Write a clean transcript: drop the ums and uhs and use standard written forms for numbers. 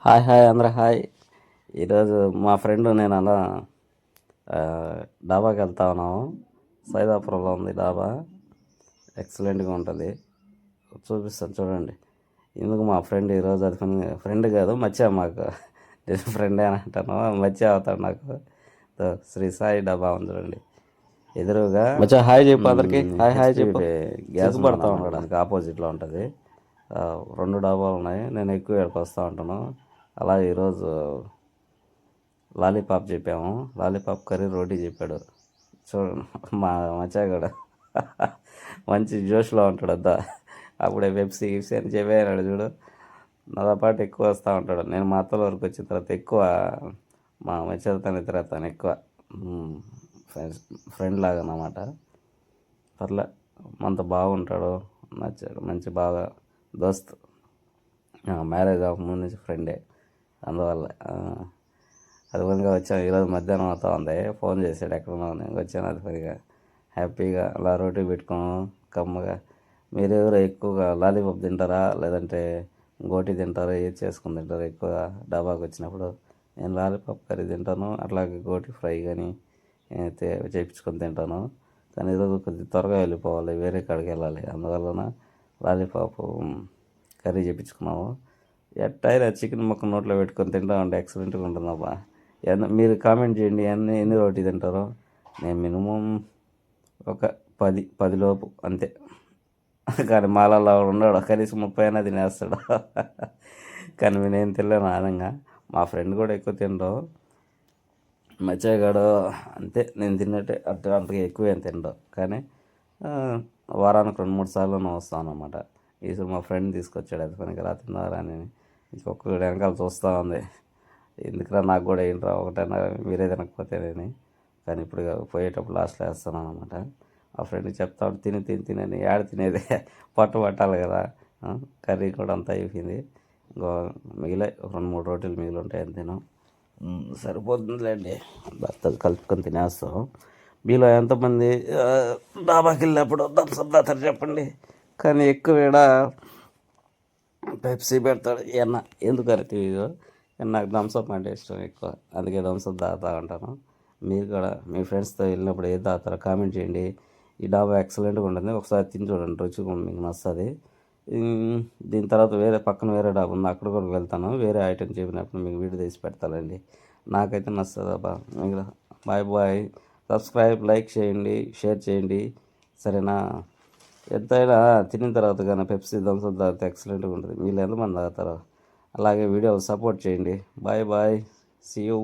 Hi hi అందరూ hi. ఈరోజు మా ఫ్రెండ్ నేను అలా ఆ, డాబాకి వెళ్తా ఉన్నాము. సైదాపురంలో ఉంది డాబా. ఎక్సలెంట్గా ఉంటుంది, చూపిస్తాను చూడండి. ఎందుకు మా ఫ్రెండ్ ఈరోజు అది ఫ్రెండ్ కాదు మచ్చా, మాకు ఫ్రెండే అని అంటాను, మచ్చా అవుతాడు నాకు. శ్రీ సాయి డాబా ఉంది చూడండి ఎదురుగా. మచ్చా హాయ్ చెప్పు అందరికి, హాయ్ హాయ్ చెప్పు. గ్యాస్ పడతా ఉన్నాడు, అందుకు ఆపోజిట్లో ఉంటుంది. రెండు డాబాలు ఉన్నాయి, నేను ఎక్కువ ఇక్కడికి వస్తూ ఉంటాను. అలా ఈరోజు లాలీపాప్ చెప్పాము, లాలీపాప్ కర్రీ రోటీ చెప్పాడు. చూడండి మా మచ్చాగాడు మంచి జోష్లో ఉంటాడు అంతా. అప్పుడే పెప్సీ గిప్సీ అని చెప్పాడు చూడు. నాతో పాటు ఎక్కువ వస్తూ ఉంటాడు. నేను మా అత్తల వరకు వచ్చిన తర్వాత ఎక్కువ మా మచ్చలతోనే తిరుగుతాను ఎక్కువ. ఫ్రెండ్స్ ఫ్రెండ్ లాగా అన్నమాట. పర్లే మనతో బాగుంటాడు, నచ్చాడు, మంచి బాగా దోస్త్. మ్యారేజ్ అవ్వకముందు నుంచి ఫ్రెండే, అందువల్ల అది పనిగా వచ్చాను. ఈరోజు మధ్యాహ్నం అవుతా ఉంది, ఫోన్ చేశాడు ఎక్కడున్నా, నేను వచ్చాను. అది పనిగా హ్యాపీగా అలా రోటీ పెట్టుకున్నాం కమ్మగా. మీరు ఎవరు ఎక్కువగా లాలీపాప్ తింటారా లేదంటే గోటి తింటారా, ఏది చేసుకుని తింటారు ఎక్కువగా డాబాకి వచ్చినప్పుడు? నేను లాలీపాప్ కర్రీ తింటాను, అట్లాగే గోటి ఫ్రై కానీ చేయించుకొని తింటాను. కానీ ఈరోజు కొద్దిగా త్వరగా వెళ్ళిపోవాలి, వేరే కాడికి వెళ్ళాలి, అందువలన లాలీపాప్ కర్రీ చేయించుకున్నాము. ఎట్టయినా చికెన్ ముక్క నోట్లో పెట్టుకొని తింటామంటే ఎక్సలెంట్గా ఉంటుందబ్బా. మీరు కామెంట్ చేయండి, ఎన్ని రోటీ తింటారో. నేను మినిమం ఒక 10 లోపు అంతే. కానీ మాలలో ఉన్నాడు కనీసం 30 అయినా తినేస్తాడు. కానీ నేను తినలేను ఆనంగా. మా ఫ్రెండ్ కూడా ఎక్కువ తినడు, మచ్చగాడు అంతే. నేను తిన్నట్టే అంతగా ఎక్కువ ఏం తినడు. కానీ వారానికి 2-3 సార్లు వస్తాను అనమాట. ఈసారి మా ఫ్రెండ్ తీసుకొచ్చాడు, అది పనికి రా తిన్నారా అని. ఇంకొకటి వెనకాల చూస్తూ ఉంది, ఎందుకురా నాకు కూడా ఏంట్రా ఒకటైనా మీరే తినకపోతేనేని. కానీ ఇప్పుడు పోయేటప్పుడు లాస్ట్లో వేస్తాను అనమాట. ఆ ఫ్రెండ్కి చెప్తాడు, తిని తిని తినని. ఏడ తినేది, పట్టు పట్టాలి కదా. కర్రీ కూడా అంతా అయిపోయింది, ఇంకో మిగిలే 2-3 రోటీలు మిగిలి ఉంటాయి అంతేను. సరిపోతుందిలేండి, భర్తలు కలుపుకొని తినేస్తాం. మీలో ఎంతమంది డాబాకి వెళ్ళినప్పుడు థమ్స్అప్ తాతారు చెప్పండి. కానీ ఎక్కువ ఈడ పెప్సీ పెడతాడు ఎన్న, ఎందుకని తెలియదు. నాకు థమ్స్అప్ అంటే ఇష్టం ఎక్కువ, అందుకే థమ్స్అప్ తాగుతూ ఉంటాను. మీరు కూడా మీ ఫ్రెండ్స్తో వెళ్ళినప్పుడు ఏది తాగుతారో కామెంట్ చేయండి. ఈ డాబా ఎక్సలెంట్గా ఉంటుంది, ఒకసారి తిని చూడండి, రుచి మీకు నచ్చుతుంది. దీని తర్వాత పక్కన వేరే డాబా ఉంది, అక్కడ కూడా వెళ్తాను. వేరే ఐటెం చెప్పినప్పుడు మీకు వీడియో తీసి పెడతానండి. నాకైతే నచ్చుతుంది అబ్బా. మీకు బాయ్ బాయ్. సబ్స్క్రైబ్, లైక్ చేయండి, షేర్ చేయండి, సరేనా? ఎంతైనా తినిన తర్వాత కానీ పెప్సీ థమ్స్అప్ తాగితే ఎక్సలెంట్గా ఉంటుంది. మీరు ఎంతమంది తాగుతారో అలాగే వీడియో సపోర్ట్ చేయండి. Bye bye, see you.